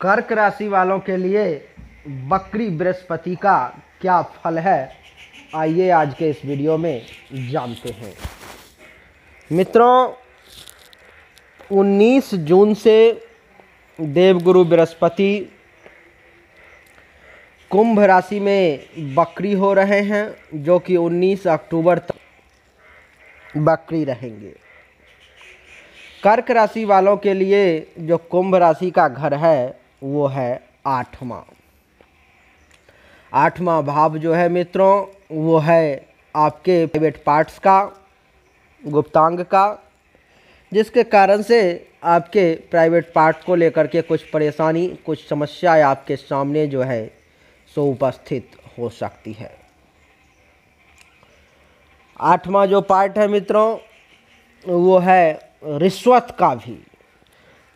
कर्क राशि वालों के लिए वक्री बृहस्पति का क्या फल है, आइए आज के इस वीडियो में जानते हैं। मित्रों, 19 जून से देवगुरु बृहस्पति कुंभ राशि में वक्री हो रहे हैं, जो कि 19 अक्टूबर तक वक्री रहेंगे। कर्क राशि वालों के लिए जो कुंभ राशि का घर है वो है आठवां भाव जो है मित्रों, वो है आपके प्राइवेट पार्ट्स का, गुप्तांग का, जिसके कारण से आपके प्राइवेट पार्ट को लेकर के कुछ परेशानी, कुछ समस्याएं आपके सामने जो है सो उपस्थित हो सकती है। आठवां जो पार्ट है मित्रों, वो है रिश्वत का भी।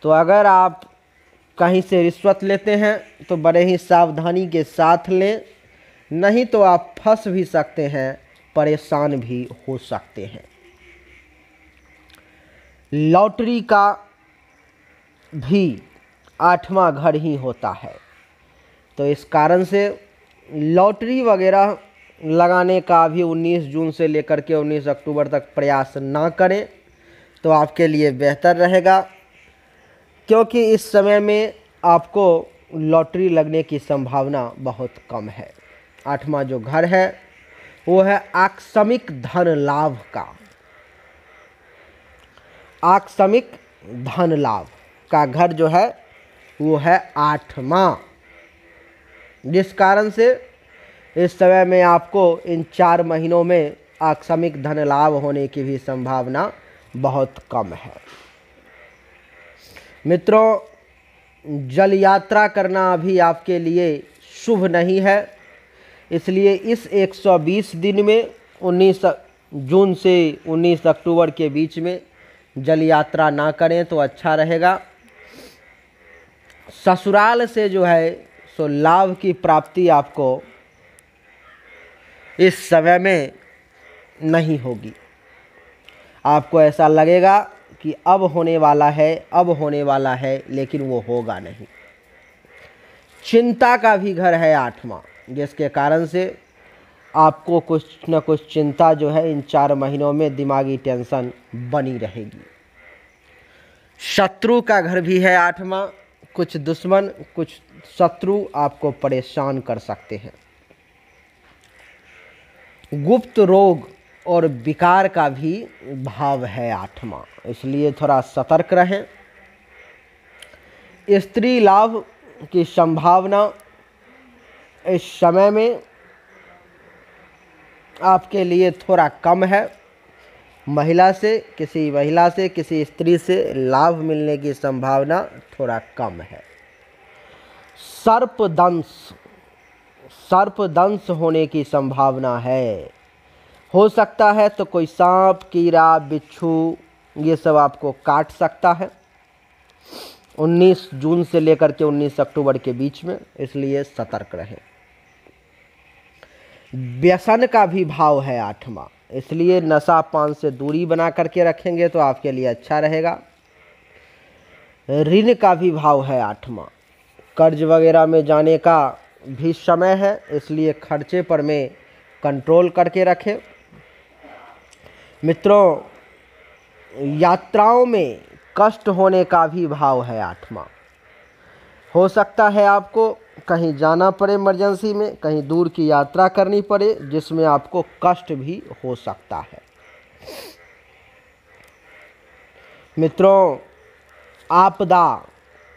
तो अगर आप कहीं से रिश्वत लेते हैं तो बड़े ही सावधानी के साथ लें, नहीं तो आप फंस भी सकते हैं, परेशान भी हो सकते हैं। लॉटरी का भी आठवां घर ही होता है, तो इस कारण से लॉटरी वगैरह लगाने का भी 19 जून से लेकर के 19 अक्टूबर तक प्रयास ना करें तो आपके लिए बेहतर रहेगा, क्योंकि इस समय में आपको लॉटरी लगने की संभावना बहुत कम है। आठवां जो घर है वो है आकस्मिक धन लाभ का। आकस्मिक धन लाभ का घर जो है वो है आठवां, जिस कारण से इस समय में आपको इन 4 महीनों में आकस्मिक धन लाभ होने की भी संभावना बहुत कम है। मित्रों, जल यात्रा करना अभी आपके लिए शुभ नहीं है, इसलिए इस 120 दिन में 19 जून से 19 अक्टूबर के बीच में जल यात्रा ना करें तो अच्छा रहेगा। ससुराल से जो है सो लाभ की प्राप्ति आपको इस समय में नहीं होगी। आपको ऐसा लगेगा कि अब होने वाला है, लेकिन वो होगा नहीं। चिंता का भी घर है आठवां, जिसके कारण से आपको कुछ न कुछ चिंता जो है इन 4 महीनों में दिमागी टेंशन बनी रहेगी। शत्रु का घर भी है आठवां, कुछ दुश्मन, कुछ शत्रु आपको परेशान कर सकते हैं। गुप्त रोग और विकार का भी भाव है आठवां, इसलिए थोड़ा सतर्क रहें। स्त्री लाभ की संभावना इस समय में आपके लिए थोड़ा कम है। किसी महिला से किसी स्त्री से लाभ मिलने की संभावना थोड़ा कम है। सर्पदंश होने की संभावना है। हो सकता है तो कोई सांप, कीड़ा, बिच्छू ये सब आपको काट सकता है 19 जून से लेकर के 19 अक्टूबर के बीच में, इसलिए सतर्क रहें। व्यसन का भी भाव है आठवां, इसलिए नशा पान से दूरी बना करके रखेंगे तो आपके लिए अच्छा रहेगा। ऋण का भी भाव है आठवां, कर्ज वगैरह में जाने का भी समय है, इसलिए खर्चे पर में कंट्रोल करके रखें। मित्रों, यात्राओं में कष्ट होने का भी भाव है आठवां। हो सकता है आपको कहीं जाना पड़े इमरजेंसी में, कहीं दूर की यात्रा करनी पड़े, जिसमें आपको कष्ट भी हो सकता है। मित्रों, आपदा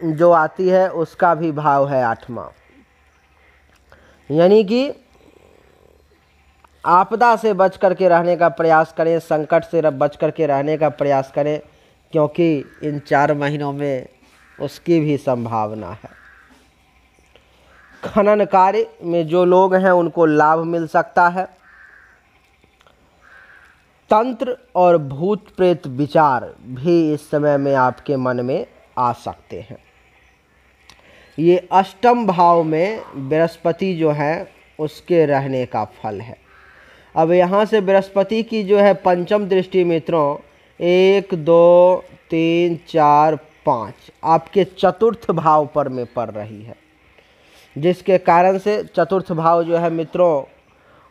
जो आती है उसका भी भाव है आठवां, यानी कि आपदा से बच करके रहने का प्रयास करें, संकट से बच करके रहने का प्रयास करें, क्योंकि इन 4 महीनों में उसकी भी संभावना है। खनन कार्य में जो लोग हैं उनको लाभ मिल सकता है। तंत्र और भूत प्रेत विचार भी इस समय में आपके मन में आ सकते हैं। ये अष्टम भाव में बृहस्पति जो है उसके रहने का फल है। अब यहाँ से बृहस्पति की जो है पंचम दृष्टि मित्रों 1, 2, 3, 4, 5 आपके चतुर्थ भाव पर में पड़ रही है, जिसके कारण से चतुर्थ भाव जो है मित्रों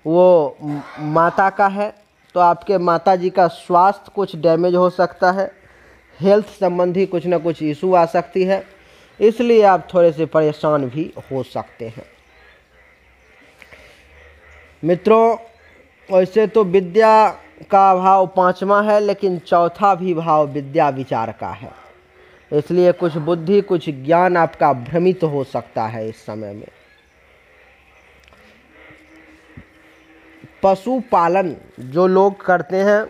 वो माता का है। तो आपके माता जी का स्वास्थ्य कुछ डैमेज हो सकता है, हेल्थ संबंधी कुछ ना कुछ इशू आ सकती है, इसलिए आप थोड़े से परेशान भी हो सकते हैं। मित्रों वैसे तो विद्या का भाव 5वां है, लेकिन चौथा भी भाव विद्या विचार का है, इसलिए कुछ बुद्धि कुछ ज्ञान आपका भ्रमित हो सकता है इस समय में। पशुपालन जो लोग करते हैं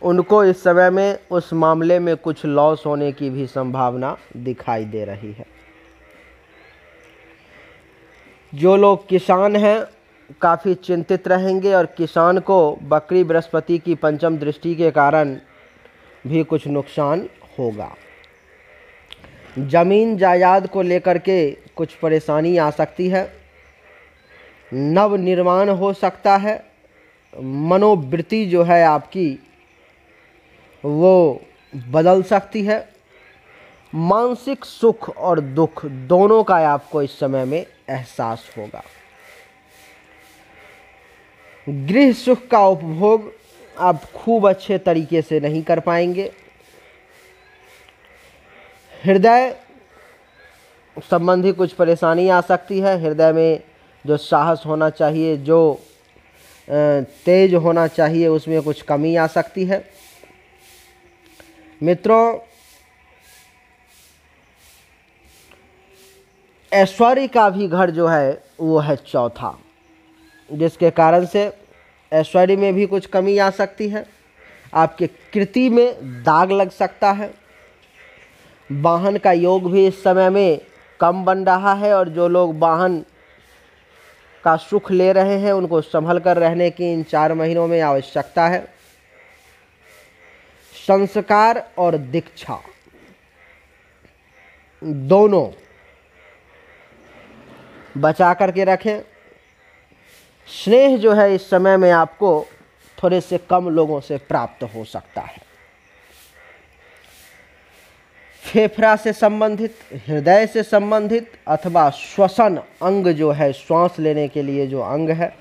उनको इस समय में उस मामले में कुछ लॉस होने की भी संभावना दिखाई दे रही है। जो लोग किसान हैं काफ़ी चिंतित रहेंगे, और किसान को बकरी बृहस्पति की पंचम दृष्टि के कारण भी कुछ नुकसान होगा। जमीन जायदाद को लेकर के कुछ परेशानी आ सकती है, नव निर्माण हो सकता है, मनोवृत्ति जो है आपकी वो बदल सकती है, मानसिक सुख और दुख दोनों का आपको इस समय में एहसास होगा। गृह सुख का उपभोग आप खूब अच्छे तरीके से नहीं कर पाएंगे। हृदय संबंधी कुछ परेशानी आ सकती है, हृदय में जो साहस होना चाहिए, जो तेज होना चाहिए, उसमें कुछ कमी आ सकती है। मित्रों ऐश्वर्य का भी घर जो है वो है चौथा, जिसके कारण से ऐश्वर्य में भी कुछ कमी आ सकती है, आपके कृति में दाग लग सकता है। वाहन का योग भी इस समय में कम बन रहा है, और जो लोग वाहन का सुख ले रहे हैं उनको संभल कर रहने की इन 4 महीनों में आवश्यकता है। संस्कार और दीक्षा दोनों बचा करके रखें। स्नेह जो है इस समय में आपको थोड़े से कम लोगों से प्राप्त हो सकता है। फेफड़ा से संबंधित, हृदय से संबंधित अथवा श्वसन अंग जो है, श्वास लेने के लिए जो अंग है,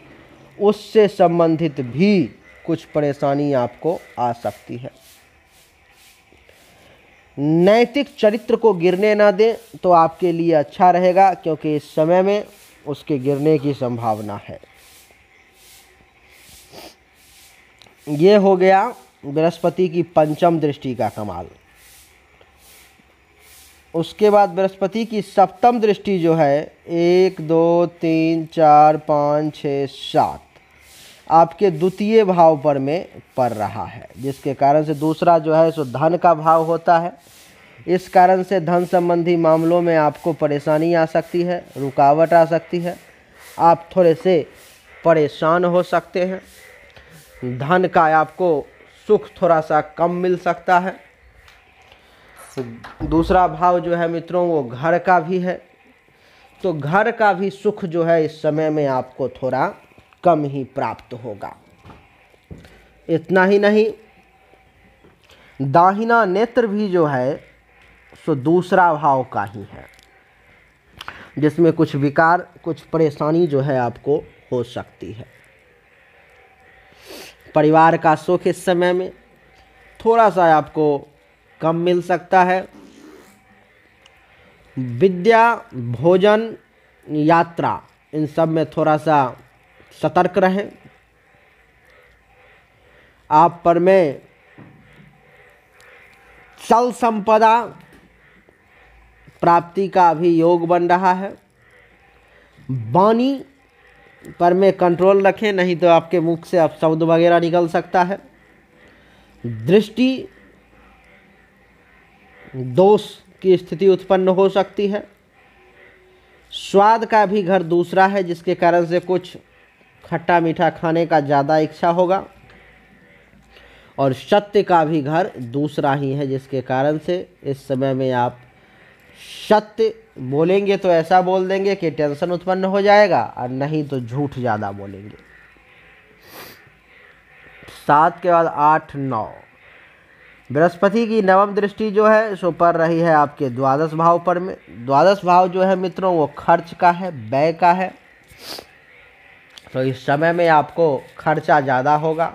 उससे संबंधित भी कुछ परेशानी आपको आ सकती है। नैतिक चरित्र को गिरने ना दें तो आपके लिए अच्छा रहेगा, क्योंकि इस समय में उसके गिरने की संभावना है। ये हो गया बृहस्पति की पंचम दृष्टि का कमाल। उसके बाद बृहस्पति की सप्तम दृष्टि जो है 1 2 3 4 5 6 7 आपके द्वितीय भाव पर में पड़ रहा है, जिसके कारण से दूसरा जो है सो धन का भाव होता है। इस कारण से धन संबंधी मामलों में आपको परेशानी आ सकती है, रुकावट आ सकती है, आप थोड़े से परेशान हो सकते हैं। धन का आपको सुख थोड़ा सा कम मिल सकता है। दूसरा भाव जो है मित्रों वो घर का भी है, तो घर का भी सुख जो है इस समय में आपको थोड़ा कम ही प्राप्त होगा। इतना ही नहीं, दाहिना नेत्र भी जो है सो दूसरा भाव का ही है, जिसमें कुछ विकार कुछ परेशानी जो है आपको हो सकती है। परिवार का सुख इस समय में थोड़ा सा आपको कम मिल सकता है। विद्या, भोजन, यात्रा, इन सब में थोड़ा सा सतर्क रहें। आप पर में चल संपदा प्राप्ति का भी योग बन रहा है। वाणी पर में कंट्रोल रखें, नहीं तो आपके मुख से अब शब्द वगैरह निकल सकता है। दृष्टि दोष की स्थिति उत्पन्न हो सकती है। स्वाद का भी घर दूसरा है, जिसके कारण से कुछ खट्टा मीठा खाने का ज़्यादा इच्छा होगा। और सत्य का भी घर दूसरा ही है, जिसके कारण से इस समय में आप सत्य बोलेंगे तो ऐसा बोल देंगे कि टेंशन उत्पन्न हो जाएगा, और नहीं तो झूठ ज़्यादा बोलेंगे। 7 के बाद 8 9 बृहस्पति की नवम दृष्टि जो है सो पड़ रही है आपके द्वादश भाव पर में। द्वादश भाव जो है मित्रों वो खर्च का है, व्यय का है। तो इस समय में आपको खर्चा ज़्यादा होगा।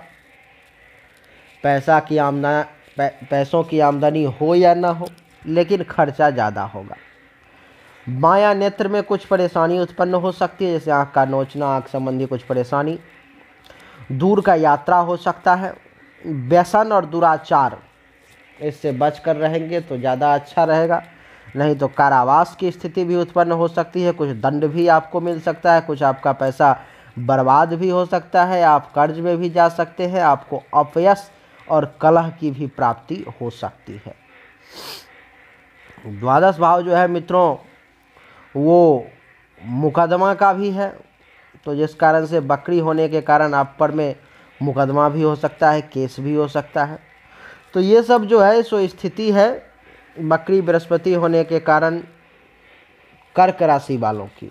पैसों की आमदनी हो या ना हो, लेकिन खर्चा ज़्यादा होगा। बायां नेत्र में कुछ परेशानी उत्पन्न हो सकती है, जैसे आँख का नोचना, आँख संबंधी कुछ परेशानी। दूर का यात्रा हो सकता है। व्यसन और दुराचार इससे बचकर रहेंगे तो ज़्यादा अच्छा रहेगा, नहीं तो कारावास की स्थिति भी उत्पन्न हो सकती है। कुछ दंड भी आपको मिल सकता है, कुछ आपका पैसा बर्बाद भी हो सकता है, आप कर्ज में भी जा सकते हैं, आपको अपयश और कलह की भी प्राप्ति हो सकती है। द्वादश भाव जो है मित्रों वो मुकदमा का भी है, तो जिस कारण से बकरी होने के कारण आप पर में मुकदमा भी हो सकता है, केस भी हो सकता है। तो ये सब जो है सो स्थिति है बकरी बृहस्पति होने के कारण कर्क राशि वालों की।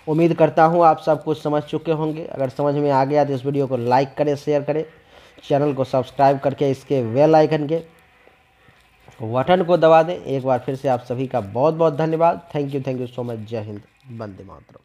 उम्मीद करता हूँ आप सब कुछ समझ चुके होंगे। अगर समझ में आ गया तो इस वीडियो को लाइक करें, शेयर करें, चैनल को सब्सक्राइब करके इसके बेल आइकन के बटन को दबा दें। एक बार फिर से आप सभी का बहुत बहुत धन्यवाद। Thank you so much. जय हिंद, वंदे मातरम।